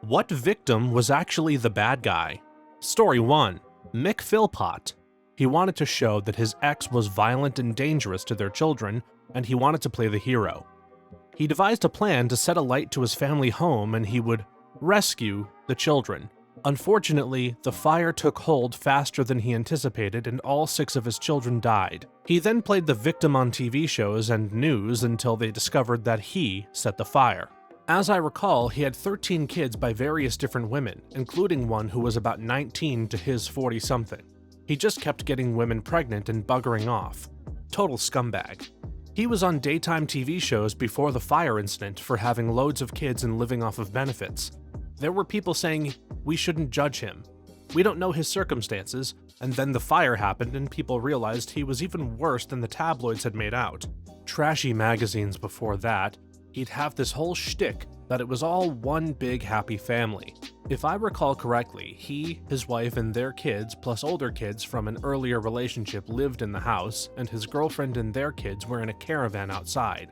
What victim was actually the bad guy? Story 1. Mick Philpott. He wanted to show that his ex was violent and dangerous to their children, and he wanted to play the hero. He devised a plan to set a light to his family home and he would rescue the children. Unfortunately, the fire took hold faster than he anticipated and all 6 of his children died. He then played the victim on TV shows and news until they discovered that he set the fire. As I recall, he had 13 kids by various different women, including one who was about 19 to his 40-something. He just kept getting women pregnant and buggering off. Total scumbag. He was on daytime TV shows before the fire incident for having loads of kids and living off of benefits. There were people saying we shouldn't judge him. We don't know his circumstances, and then the fire happened and people realized he was even worse than the tabloids had made out. Trashy magazines before that. He'd have this whole shtick that it was all one big happy family. If I recall correctly, he, his wife, and their kids, plus older kids from an earlier relationship lived in the house, and his girlfriend and their kids were in a caravan outside.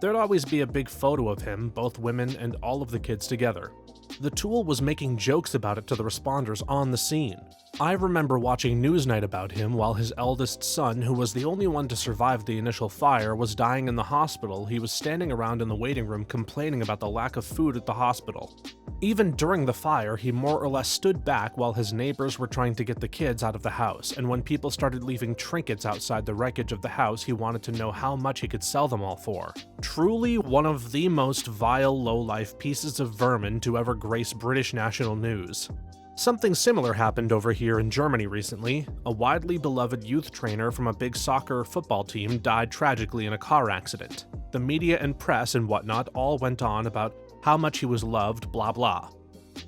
There'd always be a big photo of him, both women and all of the kids together. The Tool was making jokes about it to the responders on the scene. I remember watching Newsnight about him while his eldest son, who was the only one to survive the initial fire, was dying in the hospital. He was standing around in the waiting room complaining about the lack of food at the hospital. Even during the fire, he more or less stood back while his neighbors were trying to get the kids out of the house, and when people started leaving trinkets outside the wreckage of the house, he wanted to know how much he could sell them all for. Truly one of the most vile, low-life pieces of vermin to ever grace British national news. Something similar happened over here in Germany recently. A widely beloved youth trainer from a big soccer football team died tragically in a car accident. The media and press and whatnot all went on about how much he was loved, blah blah.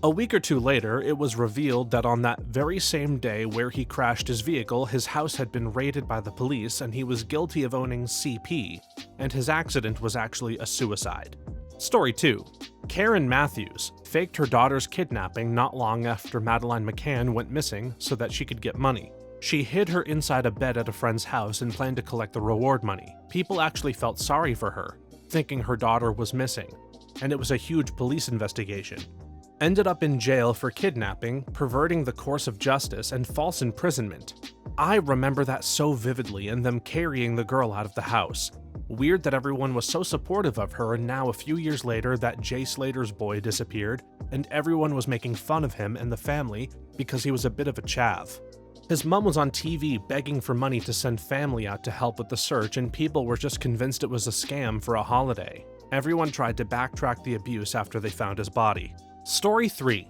A week or two later, it was revealed that on that very same day where he crashed his vehicle, his house had been raided by the police and he was guilty of owning CP, and his accident was actually a suicide. Story 2. Karen Matthews faked her daughter's kidnapping not long after Madeleine McCann went missing so that she could get money. She hid her inside a bed at a friend's house and planned to collect the reward money. People actually felt sorry for her, thinking her daughter was missing, and it was a huge police investigation. Ended up in jail for kidnapping, perverting the course of justice, and false imprisonment. I remember that so vividly and them carrying the girl out of the house. Weird that everyone was so supportive of her, and now a few years later that Jay Slater's boy disappeared, and everyone was making fun of him and the family because he was a bit of a chav. His mom was on TV begging for money to send family out to help with the search, and people were just convinced it was a scam for a holiday. Everyone tried to backtrack the abuse after they found his body. Story 3.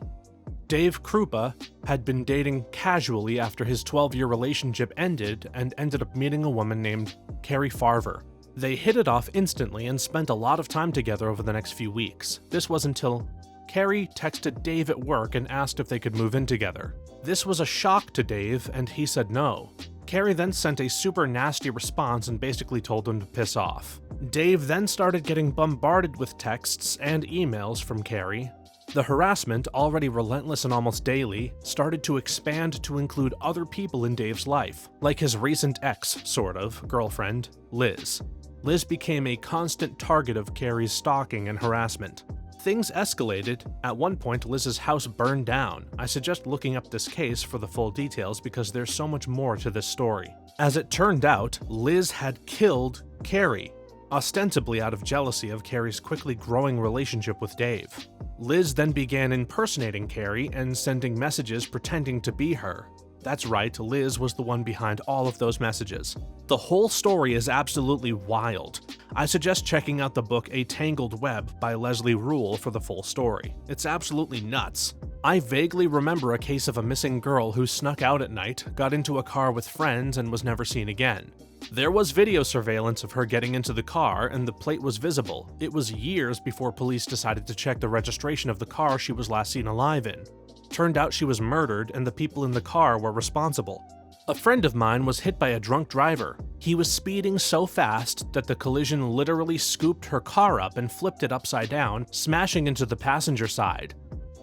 Dave Krupa had been dating casually after his 12-year relationship ended and ended up meeting a woman named Carrie Farver. They hit it off instantly and spent a lot of time together over the next few weeks. This was until Carrie texted Dave at work and asked if they could move in together. This was a shock to Dave, and he said no. Carrie then sent a super nasty response and basically told him to piss off. Dave then started getting bombarded with texts and emails from Carrie. The harassment, already relentless and almost daily, started to expand to include other people in Dave's life, like his recent ex, sort of, girlfriend, Liz. Liz became a constant target of Carrie's stalking and harassment. Things escalated. At one point, Liz's house burned down. I suggest looking up this case for the full details because there's so much more to this story. As it turned out, Liz had killed Carrie, ostensibly out of jealousy of Carrie's quickly growing relationship with Dave. Liz then began impersonating Carrie and sending messages pretending to be her. That's right, Liz was the one behind all of those messages. The whole story is absolutely wild. I suggest checking out the book A Tangled Web by Leslie Rule for the full story. It's absolutely nuts. I vaguely remember a case of a missing girl who snuck out at night, got into a car with friends, and was never seen again. There was video surveillance of her getting into the car, and the plate was visible. It was years before police decided to check the registration of the car she was last seen alive in. Turned out she was murdered, and the people in the car were responsible. A friend of mine was hit by a drunk driver. He was speeding so fast that the collision literally scooped her car up and flipped it upside down, smashing into the passenger side.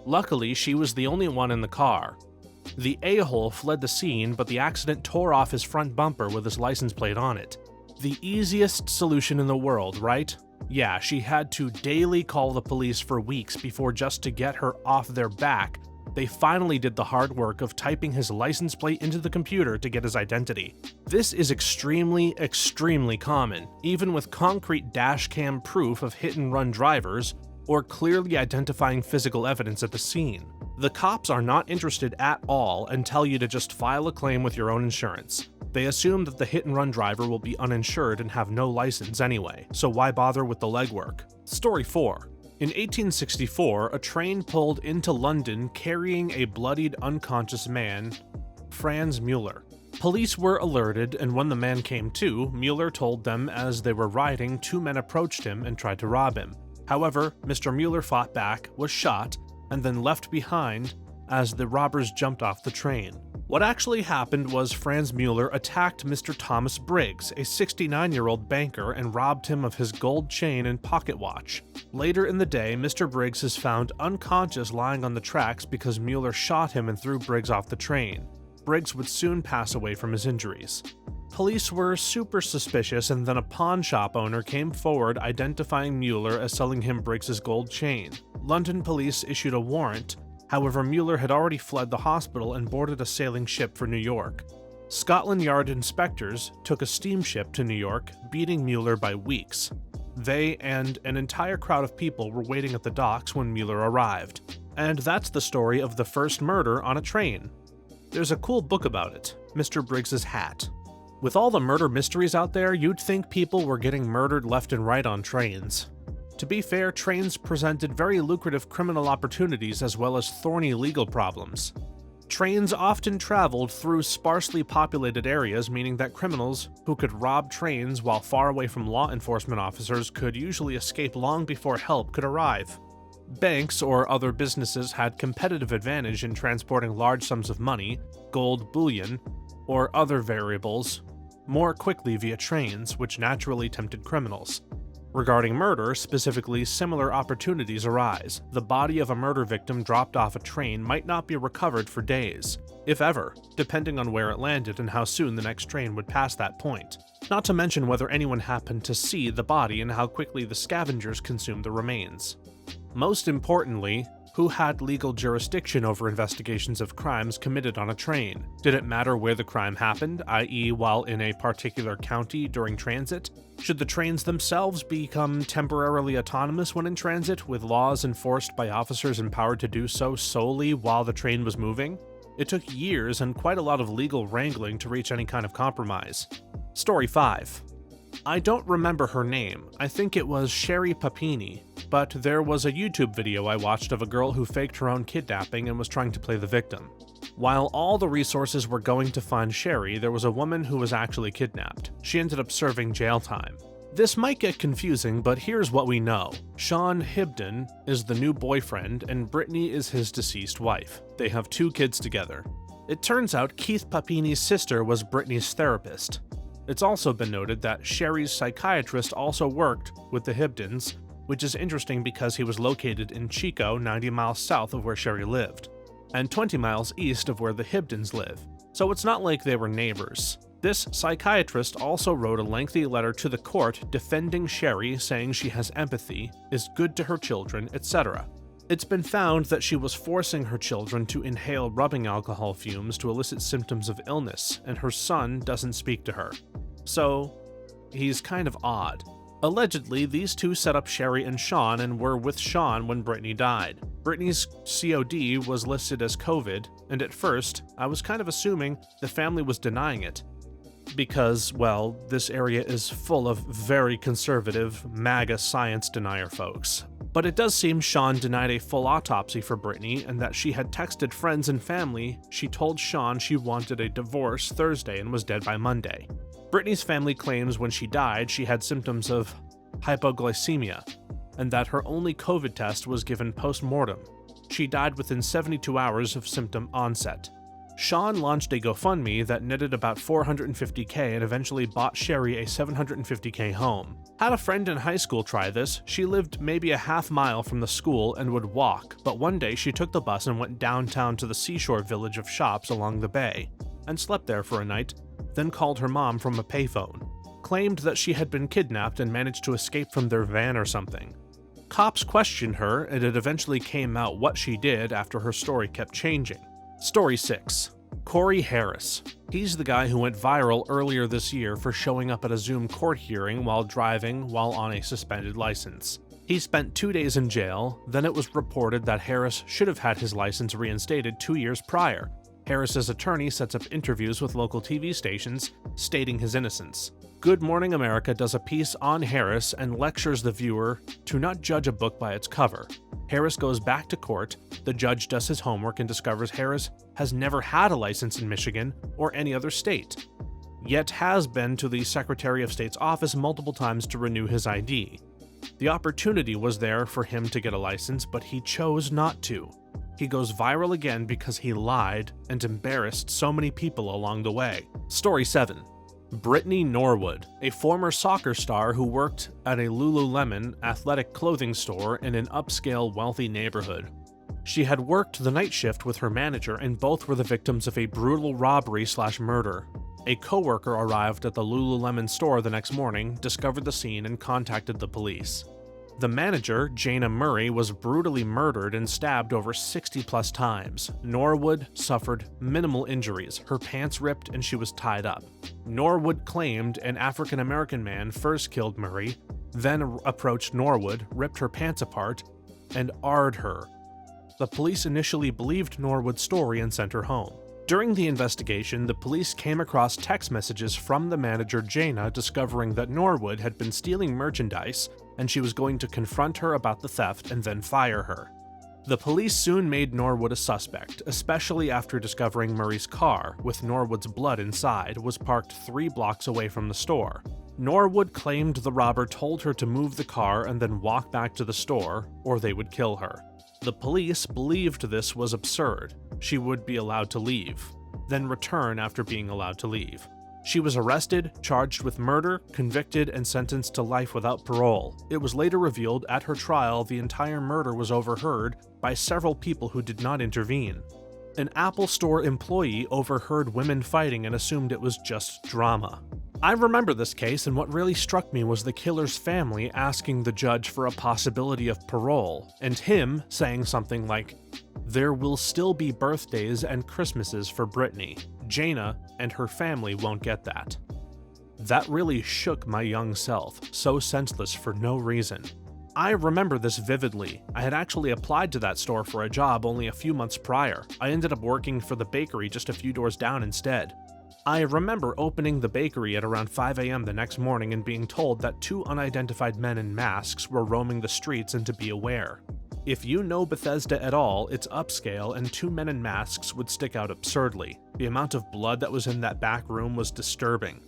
Luckily, she was the only one in the car. The a-hole fled the scene, but the accident tore off his front bumper with his license plate on it. The easiest solution in the world, right? Yeah, she had to daily call the police for weeks before, just to get her off their back, they finally did the hard work of typing his license plate into the computer to get his identity. This is extremely common, even with concrete dashcam proof of hit-and-run drivers or clearly identifying physical evidence at the scene. The cops are not interested at all and tell you to just file a claim with your own insurance. They assume that the hit-and-run driver will be uninsured and have no license anyway, so why bother with the legwork? Story 4. In 1864, a train pulled into London carrying a bloodied, unconscious man, Franz Mueller. Police were alerted, and when the man came to, Mueller told them as they were riding, 2 men approached him and tried to rob him. However, Mr. Mueller fought back, was shot, and then left behind as the robbers jumped off the train. What actually happened was Franz Mueller attacked Mr. Thomas Briggs, a 69-year-old banker, and robbed him of his gold chain and pocket watch. Later in the day, Mr. Briggs is found unconscious lying on the tracks because Mueller shot him and threw Briggs off the train. Briggs would soon pass away from his injuries. Police were super suspicious, and then a pawn shop owner came forward identifying Mueller as selling him Briggs's gold chain. London police issued a warrant. However, Mueller had already fled the hospital and boarded a sailing ship for New York. Scotland Yard inspectors took a steamship to New York, beating Mueller by weeks. They and an entire crowd of people were waiting at the docks when Mueller arrived. And that's the story of the first murder on a train. There's a cool book about it, Mr. Briggs's Hat. With all the murder mysteries out there, you'd think people were getting murdered left and right on trains. To be fair, trains presented very lucrative criminal opportunities as well as thorny legal problems. Trains often traveled through sparsely populated areas, meaning that criminals who could rob trains while far away from law enforcement officers could usually escape long before help could arrive. Banks or other businesses had competitive advantage in transporting large sums of money, gold bullion, or other variables more quickly via trains, which naturally tempted criminals. Regarding murder, specifically, similar opportunities arise. The body of a murder victim dropped off a train might not be recovered for days, if ever, depending on where it landed and how soon the next train would pass that point. Not to mention whether anyone happened to see the body and how quickly the scavengers consumed the remains. Most importantly, who had legal jurisdiction over investigations of crimes committed on a train? Did it matter where the crime happened, i.e. while in a particular county during transit? Should the trains themselves become temporarily autonomous when in transit, with laws enforced by officers empowered to do so solely while the train was moving? It took years and quite a lot of legal wrangling to reach any kind of compromise. Story 5. I don't remember her name. I think it was Sherry Papini, but there was a YouTube video I watched of a girl who faked her own kidnapping and was trying to play the victim. While all the resources were going to find Sherry, there was a woman who was actually kidnapped. She ended up serving jail time. This might get confusing, but here's what we know. Sean Hibden is the new boyfriend, and Brittany is his deceased wife. They have 2 kids together. It turns out Keith Papini's sister was Brittany's therapist. It's also been noted that Sherry's psychiatrist also worked with the Hibdens, which is interesting because he was located in Chico, 90 miles south of where Sherry lived, and 20 miles east of where the Hibdens live, so it's not like they were neighbors. This psychiatrist also wrote a lengthy letter to the court defending Sherry, saying she has empathy, is good to her children, etc. It's been found that she was forcing her children to inhale rubbing alcohol fumes to elicit symptoms of illness, and her son doesn't speak to her. So, he's kind of odd. Allegedly, these 2 set up Sherry and Sean and were with Sean when Brittany died. Brittany's COD was listed as COVID, and at first, I was kind of assuming the family was denying it. Because, well, this area is full of very conservative, MAGA science denier folks. But it does seem Sean denied a full autopsy for Brittany and that she had texted friends and family. She told Sean she wanted a divorce Thursday and was dead by Monday. Brittany's family claims when she died, she had symptoms of hypoglycemia, and that her only COVID test was given post-mortem. She died within 72 hours of symptom onset. Sean launched a GoFundMe that netted about $450K and eventually bought Sherry a $750K home. Had a friend in high school try this. She lived maybe a half mile from the school and would walk, but one day she took the bus and went downtown to the seashore village of shops along the bay, and slept there for a night, then called her mom from a payphone. claimed that she had been kidnapped and managed to escape from their van or something. Cops questioned her, and it eventually came out what she did after her story kept changing. Story 6. Corey Harris. He's the guy who went viral earlier this year for showing up at a Zoom court hearing while driving while on a suspended license. He spent 2 days in jail, then it was reported that Harris should have had his license reinstated 2 years prior. Harris's attorney sets up interviews with local TV stations, stating his innocence. Good Morning America does a piece on Harris and lectures the viewer to not judge a book by its cover. Harris goes back to court, the judge does his homework and discovers Harris has never had a license in Michigan or any other state, yet has been to the Secretary of State's office multiple times to renew his ID. The opportunity was there for him to get a license, but he chose not to. He goes viral again because he lied and embarrassed so many people along the way. Story 7. Brittany Norwood, a former soccer star who worked at a Lululemon athletic clothing store in an upscale, wealthy neighborhood. She had worked the night shift with her manager, and both were the victims of a brutal robbery/murder. A coworker arrived at the Lululemon store the next morning, discovered the scene, and contacted the police. The manager, Jana Murray, was brutally murdered and stabbed over 60+ times. Norwood suffered minimal injuries, her pants ripped, and she was tied up. Norwood claimed an African-American man first killed Murray, then approached Norwood, ripped her pants apart, and arred her. The police initially believed Norwood's story and sent her home. During the investigation, the police came across text messages from the manager Jana discovering that Norwood had been stealing merchandise and she was going to confront her about the theft and then fire her. The police soon made Norwood a suspect, especially after discovering Murray's car, with Norwood's blood inside, was parked 3 blocks away from the store. Norwood claimed the robber told her to move the car and then walk back to the store, or they would kill her. The police believed this was absurd. She would be allowed to leave, then return after being allowed to leave. She was arrested, charged with murder, convicted, and sentenced to life without parole. It was later revealed at her trial the entire murder was overheard by several people who did not intervene. An Apple Store employee overheard women fighting and assumed it was just drama. I remember this case, and what really struck me was the killer's family asking the judge for a possibility of parole, and him saying something like, "There will still be birthdays and Christmases for Brittany. Jana and her family won't get that." That really shook my young self, so senseless for no reason. I remember this vividly. I had actually applied to that store for a job only a few months prior. I ended up working for the bakery just a few doors down instead. I remember opening the bakery at around 5 a.m. the next morning and being told that 2 unidentified men in masks were roaming the streets and to be aware. If you know Bethesda at all, it's upscale, and 2 men in masks would stick out absurdly. The amount of blood that was in that back room was disturbing.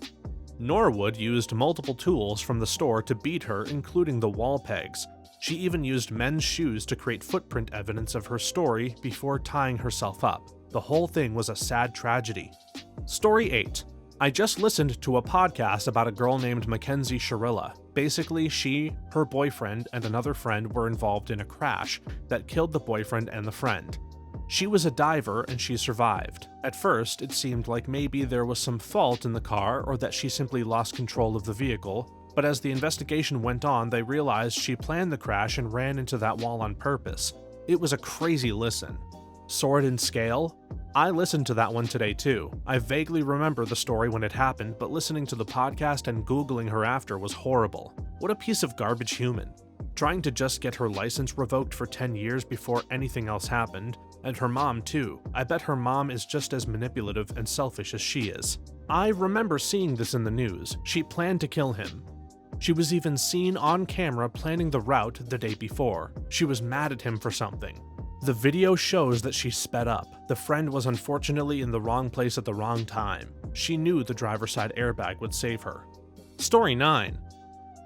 Norwood used multiple tools from the store to beat her, including the wall pegs. She even used men's shoes to create footprint evidence of her story before tying herself up. The whole thing was a sad tragedy. Story 8. I just listened to a podcast about a girl named Mackenzie Sharilla. Basically, she, her boyfriend, and another friend were involved in a crash that killed the boyfriend and the friend. She was a diver and she survived. At first, it seemed like maybe there was some fault in the car or that she simply lost control of the vehicle, but as the investigation went on, they realized she planned the crash and ran into that wall on purpose. It was a crazy listen. Sword and Scale? I listened to that one today too. I vaguely remember the story when it happened, but listening to the podcast and Googling her after was horrible. What a piece of garbage human. Trying to just get her license revoked for 10 years before anything else happened, and her mom too. I bet her mom is just as manipulative and selfish as she is. I remember seeing this in the news. She planned to kill him. She was even seen on camera planning the route the day before. She was mad at him for something. The video shows that she sped up. The friend was unfortunately in the wrong place at the wrong time. She knew the driver's side airbag would save her. Story 9.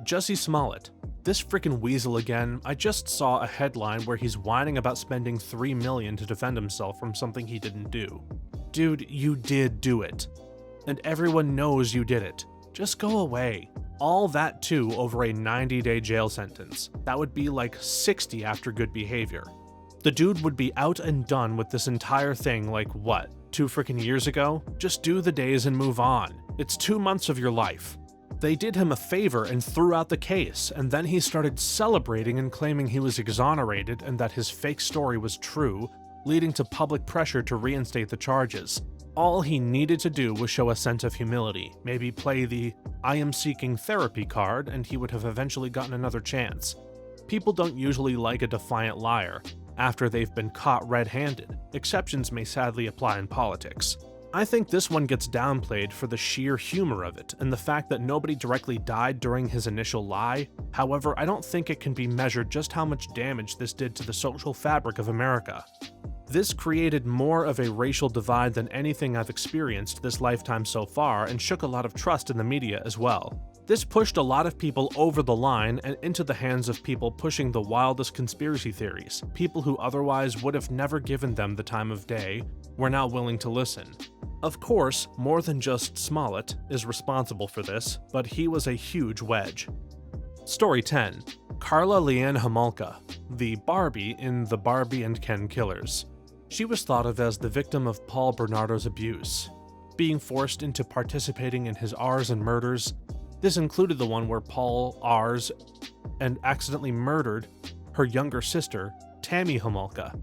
Jussie Smollett. This frickin' weasel again. I just saw a headline where he's whining about spending $3 million to defend himself from something he didn't do. Dude, you did do it. And everyone knows you did it. Just go away. All that too over a 90-day jail sentence. That would be like 60 after good behavior. The dude would be out and done with this entire thing like what, 2 frickin' years ago? Just do the days and move on. It's 2 months of your life. They did him a favor and threw out the case, and then he started celebrating and claiming he was exonerated and that his fake story was true, leading to public pressure to reinstate the charges. All he needed to do was show a sense of humility, maybe play the "I am seeking therapy" card, and he would have eventually gotten another chance. People don't usually like a defiant liar after they've been caught red-handed. Exceptions may sadly apply in politics. I think this one gets downplayed for the sheer humor of it and the fact that nobody directly died during his initial lie. However, I don't think it can be measured just how much damage this did to the social fabric of America. This created more of a racial divide than anything I've experienced this lifetime so far, and shook a lot of trust in the media as well. This pushed a lot of people over the line and into the hands of people pushing the wildest conspiracy theories. People who otherwise would have never given them the time of day were now willing to listen. Of course, more than just Smollett is responsible for this, but he was a huge wedge. Story 10. Karla Leanne Homolka, the Barbie in The Barbie and Ken Killers. She was thought of as the victim of Paul Bernardo's abuse, being forced into participating in his Rs and murders. This included the one where Paul Rs and accidentally murdered her younger sister, Tammy Homolka.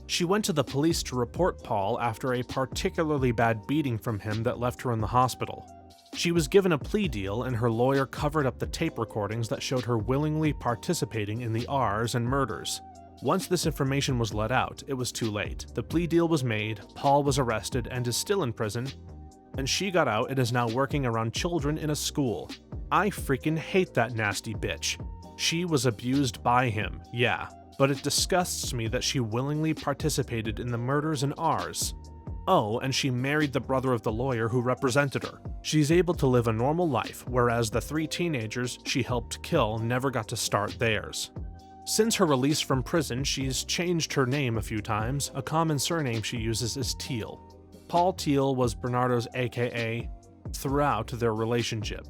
She went to the police to report Paul after a particularly bad beating from him that left her in the hospital. She was given a plea deal, and her lawyer covered up the tape recordings that showed her willingly participating in the Rs and murders. Once this information was let out, it was too late. The plea deal was made, Paul was arrested and is still in prison, and she got out and is now working around children in a school. I freaking hate that nasty bitch. She was abused by him, yeah, but it disgusts me that she willingly participated in the murders and Rs. Oh, and she married the brother of the lawyer who represented her. She's able to live a normal life, whereas the 3 teenagers she helped kill never got to start theirs. Since her release from prison, she's changed her name a few times. A common surname she uses is Teal. Paul Teal was Bernardo's AKA throughout their relationship.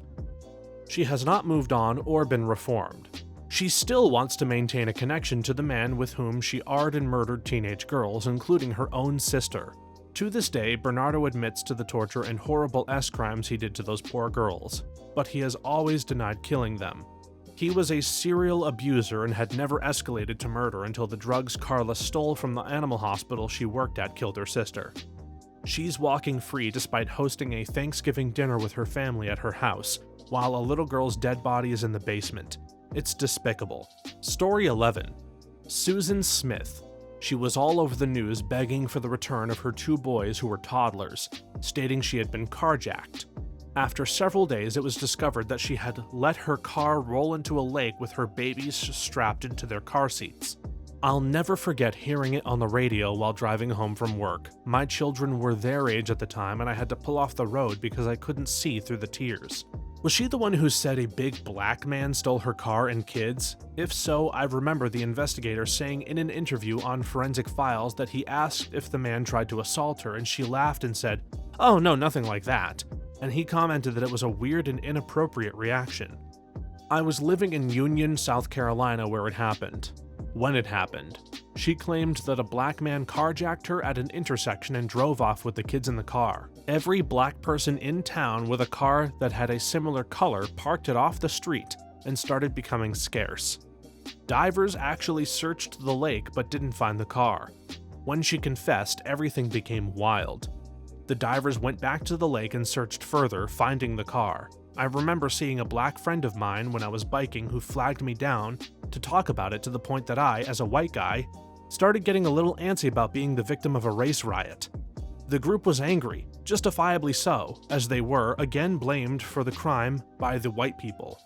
She has not moved on or been reformed. She still wants to maintain a connection to the man with whom she R'd and murdered teenage girls, including her own sister. To this day, Bernardo admits to the torture and horrible crimes he did to those poor girls, but he has always denied killing them. He was a serial abuser and had never escalated to murder until the drugs Karla stole from the animal hospital she worked at killed her sister. She's walking free despite hosting a Thanksgiving dinner with her family at her house, while a little girl's dead body is in the basement. It's despicable. Story 11. Susan Smith. She was all over the news begging for the return of her 2 boys who were toddlers, stating she had been carjacked. After several days, it was discovered that she had let her car roll into a lake with her babies strapped into their car seats. I'll never forget hearing it on the radio while driving home from work. My children were their age at the time, and I had to pull off the road because I couldn't see through the tears. Was she the one who said a big black man stole her car and kids? If so, I remember the investigator saying in an interview on Forensic Files that he asked if the man tried to assault her, and she laughed and said, "Oh no, nothing like that." And he commented that it was a weird and inappropriate reaction. I was living in Union, South Carolina where it happened. When it happened, she claimed that a black man carjacked her at an intersection and drove off with the kids in the car. Every black person in town with a car that had a similar color parked it off the street and started becoming scarce. Divers actually searched the lake but didn't find the car. When she confessed, everything became wild. The divers went back to the lake and searched further, finding the car. I remember seeing a black friend of mine when I was biking who flagged me down to talk about it, to the point that I, as a white guy, started getting a little antsy about being the victim of a race riot. The group was angry, justifiably so, as they were again blamed for the crime by the white people.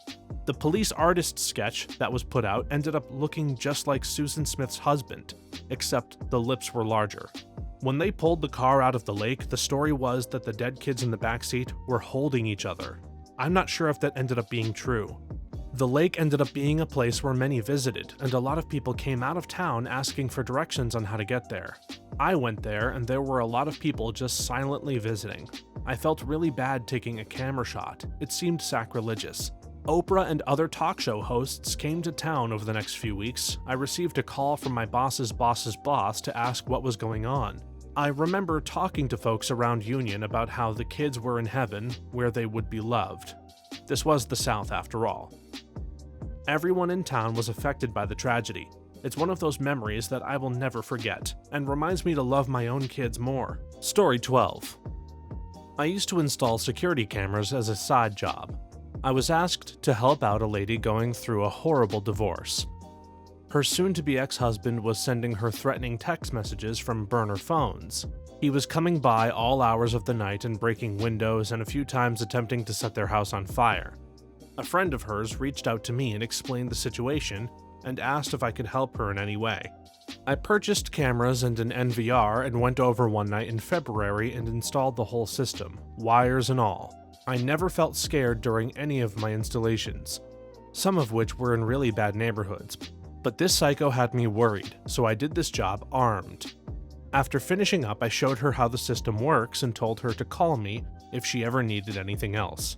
The police artist sketch that was put out ended up looking just like Susan Smith's husband, except the lips were larger. When they pulled the car out of the lake, the story was that the dead kids in the backseat were holding each other. I'm not sure if that ended up being true. The lake ended up being a place where many visited, and a lot of people came out of town asking for directions on how to get there. I went there, and there were a lot of people just silently visiting. I felt really bad taking a camera shot. It seemed sacrilegious. Oprah and other talk show hosts came to town over the next few weeks. I received a call from my boss's boss's boss to ask what was going on. I remember talking to folks around Union about how the kids were in heaven, where they would be loved. This was the South after all. Everyone in town was affected by the tragedy. It's one of those memories that I will never forget, and reminds me to love my own kids more. Story 12. I used to install security cameras as a side job. I was asked to help out a lady going through a horrible divorce. Her soon-to-be ex-husband was sending her threatening text messages from burner phones. He was coming by all hours of the night and breaking windows and a few times attempting to set their house on fire. A friend of hers reached out to me and explained the situation and asked if I could help her in any way. I purchased cameras and an NVR and went over one night in February and installed the whole system, wires and all. I never felt scared during any of my installations, some of which were in really bad neighborhoods, but this psycho had me worried, so I did this job armed. After finishing up, I showed her how the system works and told her to call me if she ever needed anything else.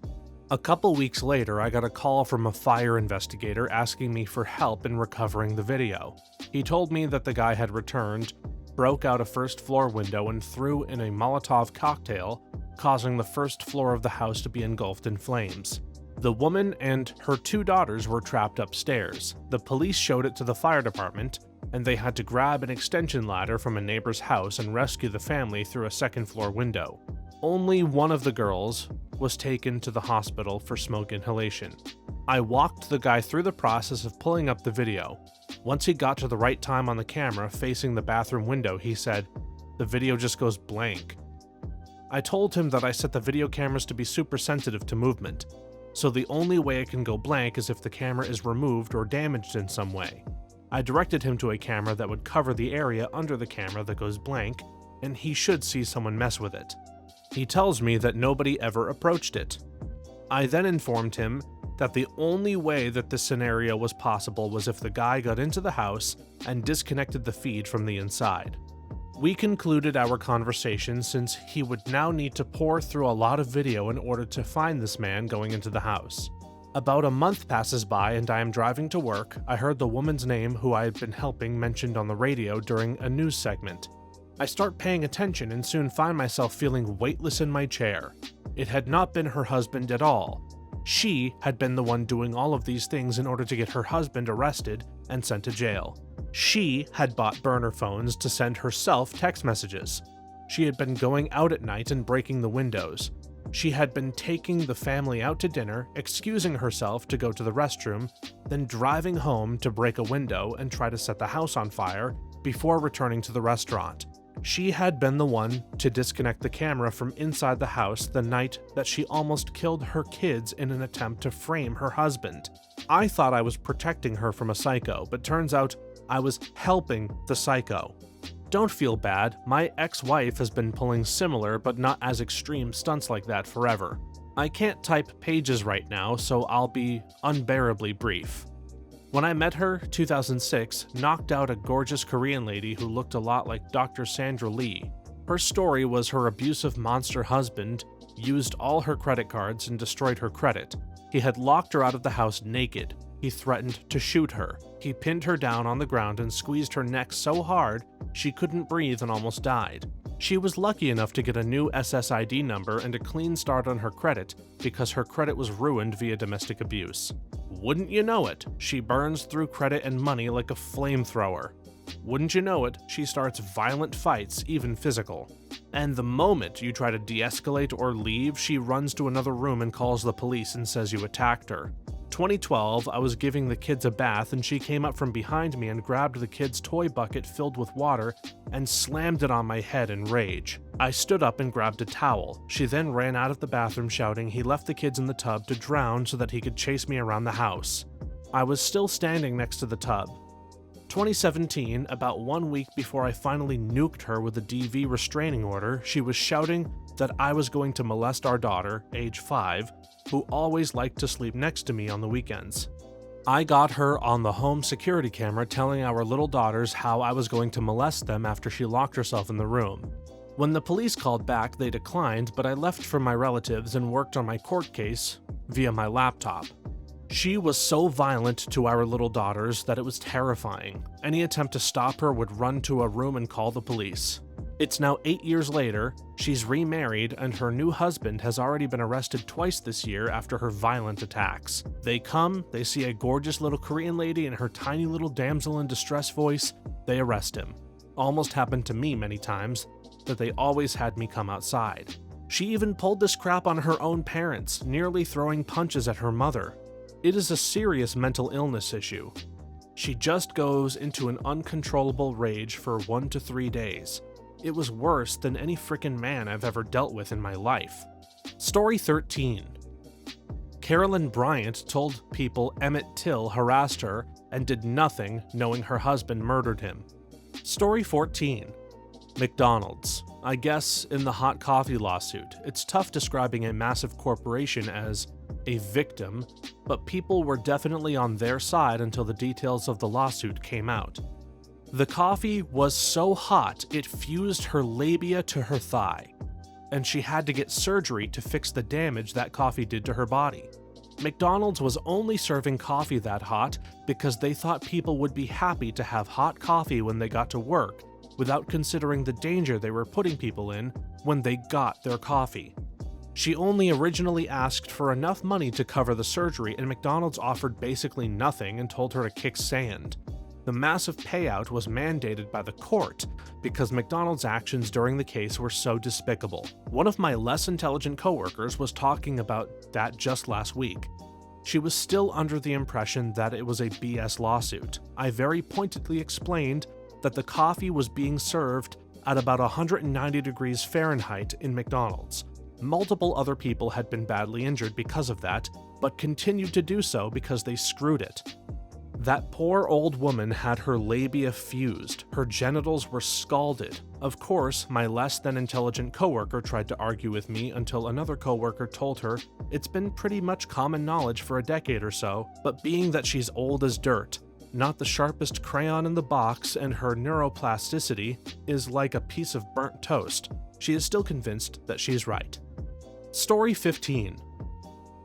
A couple weeks later, I got a call from a fire investigator asking me for help in recovering the video. He told me that the guy had returned, broke out a first-floor window and threw in a Molotov cocktail, causing the first floor of the house to be engulfed in flames. The woman and her 2 daughters were trapped upstairs. The police showed it to the fire department, and they had to grab an extension ladder from a neighbor's house and rescue the family through a second-floor window. Only one of the girls was taken to the hospital for smoke inhalation. I walked the guy through the process of pulling up the video. Once he got to the right time on the camera facing the bathroom window, he said, "The video just goes blank." I told him that I set the video cameras to be super sensitive to movement, so the only way it can go blank is if the camera is removed or damaged in some way. I directed him to a camera that would cover the area under the camera that goes blank, and he should see someone mess with it. He tells me that nobody ever approached it. I then informed him that the only way that this scenario was possible was if the guy got into the house and disconnected the feed from the inside. We concluded our conversation since he would now need to pore through a lot of video in order to find this man going into the house. About a month passes by and I am driving to work. I heard the woman's name who I had been helping mentioned on the radio during a news segment. I start paying attention and soon find myself feeling weightless in my chair. It had not been her husband at all. She had been the one doing all of these things in order to get her husband arrested and sent to jail. She had bought burner phones to send herself text messages. She had been going out at night and breaking the windows. She had been taking the family out to dinner, excusing herself to go to the restroom, then driving home to break a window and try to set the house on fire before returning to the restaurant. She had been the one to disconnect the camera from inside the house the night that she almost killed her kids in an attempt to frame her husband. I thought I was protecting her from a psycho, but turns out I was helping the psycho. Don't feel bad, my ex-wife has been pulling similar but not as extreme stunts like that forever. I can't type pages right now, so I'll be unbearably brief. When I met her, 2006, knocked out a gorgeous Korean lady who looked a lot like Dr. Sandra Lee. Her story was her abusive monster husband used all her credit cards and destroyed her credit. He had locked her out of the house naked. He threatened to shoot her. He pinned her down on the ground and squeezed her neck so hard she couldn't breathe and almost died. She was lucky enough to get a new SSID number and a clean start on her credit because her credit was ruined via domestic abuse. Wouldn't you know it, she burns through credit and money like a flamethrower. Wouldn't you know it, she starts violent fights, even physical. And the moment you try to de-escalate or leave, she runs to another room and calls the police and says you attacked her. 2012, I was giving the kids a bath and she came up from behind me and grabbed the kids' toy bucket filled with water and slammed it on my head in rage. I stood up and grabbed a towel. She then ran out of the bathroom shouting he left the kids in the tub to drown so that he could chase me around the house. I was still standing next to the tub. 2017, about 1 week before I finally nuked her with a DV restraining order, she was shouting that I was going to molest our daughter, age 5, who always liked to sleep next to me on the weekends. I got her on the home security camera telling our little daughters how I was going to molest them after she locked herself in the room. When the police called back, they declined, but I left for my relatives and worked on my court case via my laptop. She was so violent to our little daughters that it was terrifying. Any attempt to stop her would run to a room and call the police. It's now 8 years later, she's remarried, and her new husband has already been arrested twice this year after her violent attacks. They come, they see a gorgeous little Korean lady and her tiny little damsel in distress voice, they arrest him. Almost happened to me many times, that they always had me come outside. She even pulled this crap on her own parents, nearly throwing punches at her mother. It is a serious mental illness issue. She just goes into an uncontrollable rage for 1 to 3 days. It was worse than any frickin' man I've ever dealt with in my life. Story 13. Carolyn Bryant told people Emmett Till harassed her and did nothing knowing her husband murdered him. Story 14. McDonald's. I guess in the hot coffee lawsuit, it's tough describing a massive corporation as a victim, but people were definitely on their side until the details of the lawsuit came out. The coffee was so hot it fused her labia to her thigh, and she had to get surgery to fix the damage that coffee did to her body. McDonald's was only serving coffee that hot because they thought people would be happy to have hot coffee when they got to work, without considering the danger they were putting people in when they got their coffee. She only originally asked for enough money to cover the surgery, and McDonald's offered basically nothing and told her to kick sand. The massive payout was mandated by the court because McDonald's actions during the case were so despicable. One of my less intelligent coworkers was talking about that just last week. She was still under the impression that it was a BS lawsuit. I very pointedly explained that the coffee was being served at about 190 degrees Fahrenheit in McDonald's. Multiple other people had been badly injured because of that, but continued to do so because they screwed it. That poor old woman had her labia fused, her genitals were scalded. Of course, my less than intelligent coworker tried to argue with me until another coworker told her it's been pretty much common knowledge for a decade or so, but being that she's old as dirt, not the sharpest crayon in the box, and her neuroplasticity is like a piece of burnt toast, she is still convinced that she's right. Story 15.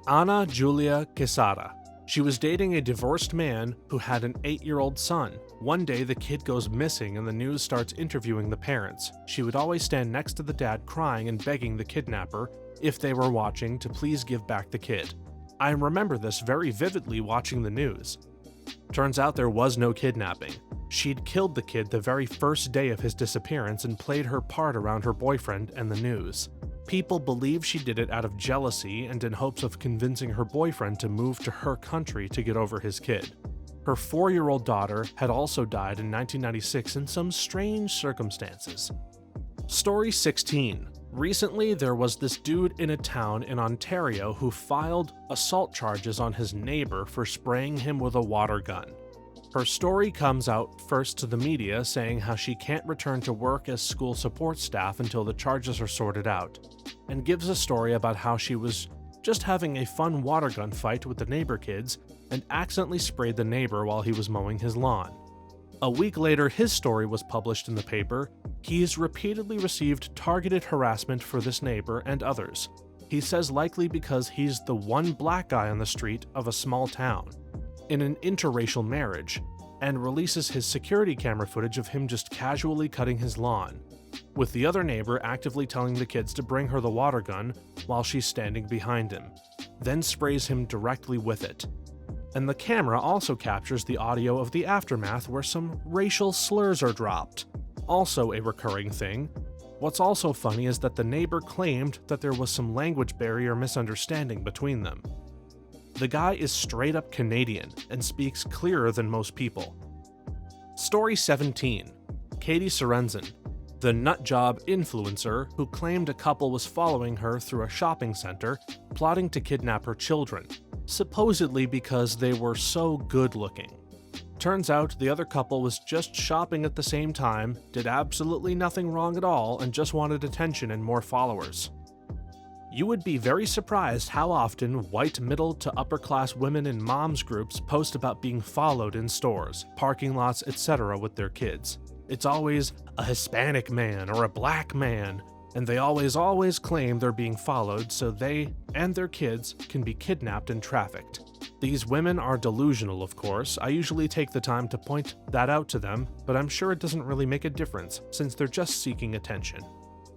Ana Julia Quesada. She was dating a divorced man who had an 8-year-old son. One day the kid goes missing and the news starts interviewing the parents. She would always stand next to the dad crying and begging the kidnapper, if they were watching, to please give back the kid. I remember this very vividly watching the news. Turns out there was no kidnapping. She'd killed the kid the very first day of his disappearance and played her part around her boyfriend and the news. People believe she did it out of jealousy and in hopes of convincing her boyfriend to move to her country to get over his kid. Her 4-year-old daughter had also died in 1996 in some strange circumstances. Story 16. Recently, there was this dude in a town in Ontario who filed assault charges on his neighbor for spraying him with a water gun. Her story comes out first to the media saying how she can't return to work as school support staff until the charges are sorted out, and gives a story about how she was just having a fun water gun fight with the neighbor kids and accidentally sprayed the neighbor while he was mowing his lawn. A week later, his story was published in the paper. He has repeatedly received targeted harassment for this neighbor and others. He says likely because he's the one black guy on the street of a small town in an interracial marriage, and releases his security camera footage of him just casually cutting his lawn, with the other neighbor actively telling the kids to bring her the water gun while she's standing behind him, then sprays him directly with it. And the camera also captures the audio of the aftermath where some racial slurs are dropped, also a recurring thing. What's also funny is that the neighbor claimed that there was some language barrier misunderstanding between them. The guy is straight up Canadian and speaks clearer than most people. Story 17. Katie Sorensen, the nutjob influencer who claimed a couple was following her through a shopping center, plotting to kidnap her children, supposedly because they were so good looking. Turns out the other couple was just shopping at the same time, did absolutely nothing wrong at all, and just wanted attention and more followers. You would be very surprised how often white middle to upper class women in moms groups post about being followed in stores, parking lots, etc. with their kids. It's always a Hispanic man or a black man, and they always claim they're being followed so they and their kids can be kidnapped and trafficked. These women are delusional, of course. I usually take the time to point that out to them, but I'm sure it doesn't really make a difference since they're just seeking attention.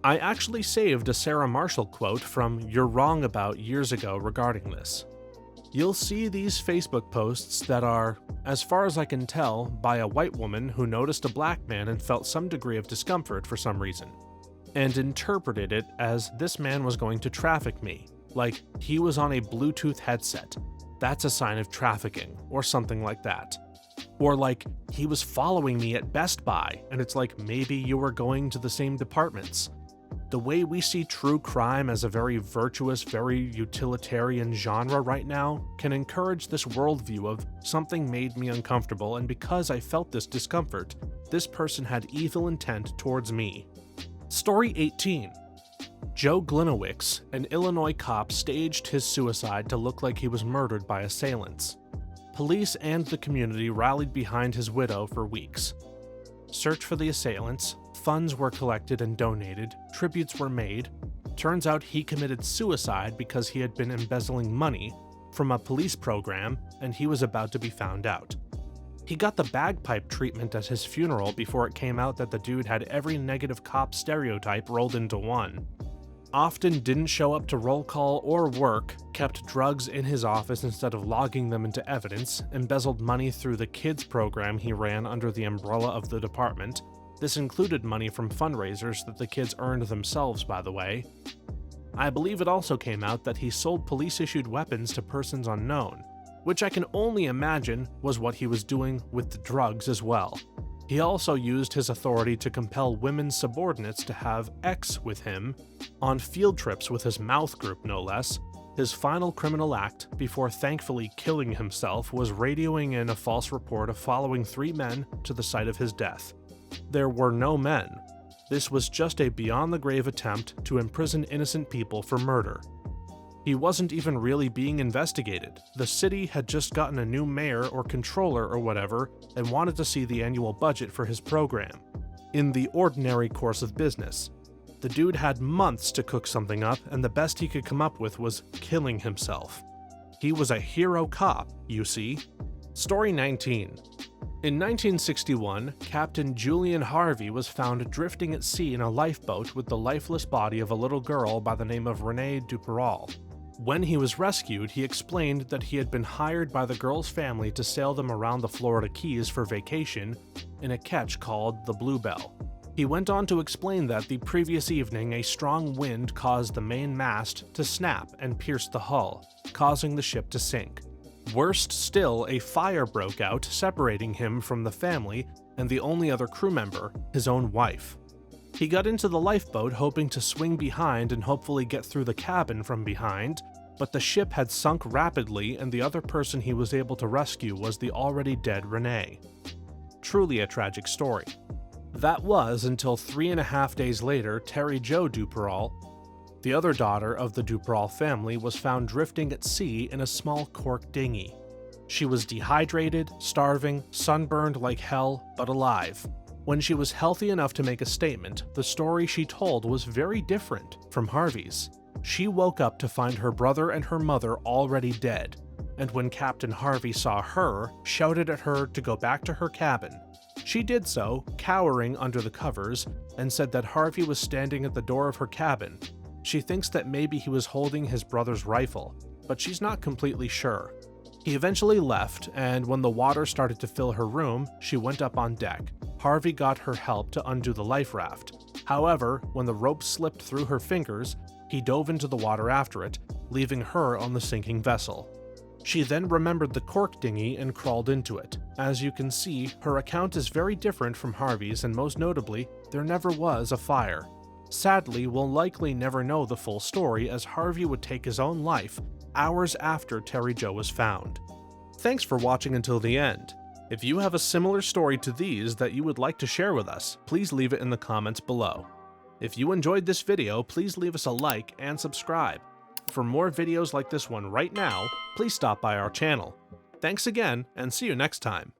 I actually saved a Sarah Marshall quote from You're Wrong About years ago regarding this. You'll see these Facebook posts that are, as far as I can tell, by a white woman who noticed a black man and felt some degree of discomfort for some reason, and interpreted it as this man was going to traffic me, like he was on a Bluetooth headset. That's a sign of trafficking, or something like that. Or like, he was following me at Best Buy, and it's like maybe you were going to the same departments. The way we see true crime as a very virtuous, very utilitarian genre right now can encourage this worldview of something made me uncomfortable, and because I felt this discomfort, this person had evil intent towards me. Story 18. Joe Glinowicz, an Illinois cop, staged his suicide to look like he was murdered by assailants. Police and the community rallied behind his widow for weeks. Search for the assailants, funds were collected and donated, tributes were made. Turns out he committed suicide because he had been embezzling money from a police program and he was about to be found out. He got the bagpipe treatment at his funeral before it came out that the dude had every negative cop stereotype rolled into one. Often didn't show up to roll call or work, kept drugs in his office instead of logging them into evidence, embezzled money through the kids program he ran under the umbrella of the department. This included money from fundraisers that the kids earned themselves, by the way. I believe it also came out that he sold police-issued weapons to persons unknown, which I can only imagine was what he was doing with the drugs as well. He also used his authority to compel women's subordinates to have sex with him on field trips with his mouth group, no less. His final criminal act, before thankfully killing himself, was radioing in a false report of following 3 men to the site of his death. There were no men. This was just a beyond-the-grave attempt to imprison innocent people for murder. He wasn't even really being investigated. The city had just gotten a new mayor or controller or whatever and wanted to see the annual budget for his program. In the ordinary course of business, the dude had months to cook something up, and the best he could come up with was killing himself. He was a hero cop, you see. Story 19. In 1961, Captain Julian Harvey was found drifting at sea in a lifeboat with the lifeless body of a little girl by the name of Renee Duperall. When he was rescued, he explained that he had been hired by the girl's family to sail them around the Florida Keys for vacation in a ketch called the Bluebell. He went on to explain that the previous evening a strong wind caused the main mast to snap and pierce the hull, causing the ship to sink. Worst still, a fire broke out, separating him from the family and the only other crew member, his own wife. He got into the lifeboat hoping to swing behind and hopefully get through the cabin from behind, but the ship had sunk rapidly and the other person he was able to rescue was the already dead Renee. Truly a tragic story. That was until 3.5 days later, Terry Jo Duperall, the other daughter of the Duperall family, was found drifting at sea in a small cork dinghy. She was dehydrated, starving, sunburned like hell, but alive. When she was healthy enough to make a statement, the story she told was very different from Harvey's. She woke up to find her brother and her mother already dead, and when Captain Harvey saw her, shouted at her to go back to her cabin. She did so, cowering under the covers, and said that Harvey was standing at the door of her cabin. She thinks that maybe he was holding his brother's rifle, but she's not completely sure. He eventually left, and when the water started to fill her room, she went up on deck. Harvey got her help to undo the life raft. However, when the rope slipped through her fingers, he dove into the water after it, leaving her on the sinking vessel. She then remembered the cork dinghy and crawled into it. As you can see, her account is very different from Harvey's, and most notably, there never was a fire. Sadly, we'll likely never know the full story, as Harvey would take his own life hours after Terry Jo was found. Thanks for watching until the end. If you have a similar story to these that you would like to share with us, please leave it in the comments below. If you enjoyed this video, please leave us a like and subscribe. For more videos like this one right now, please stop by our channel. Thanks again, and see you next time.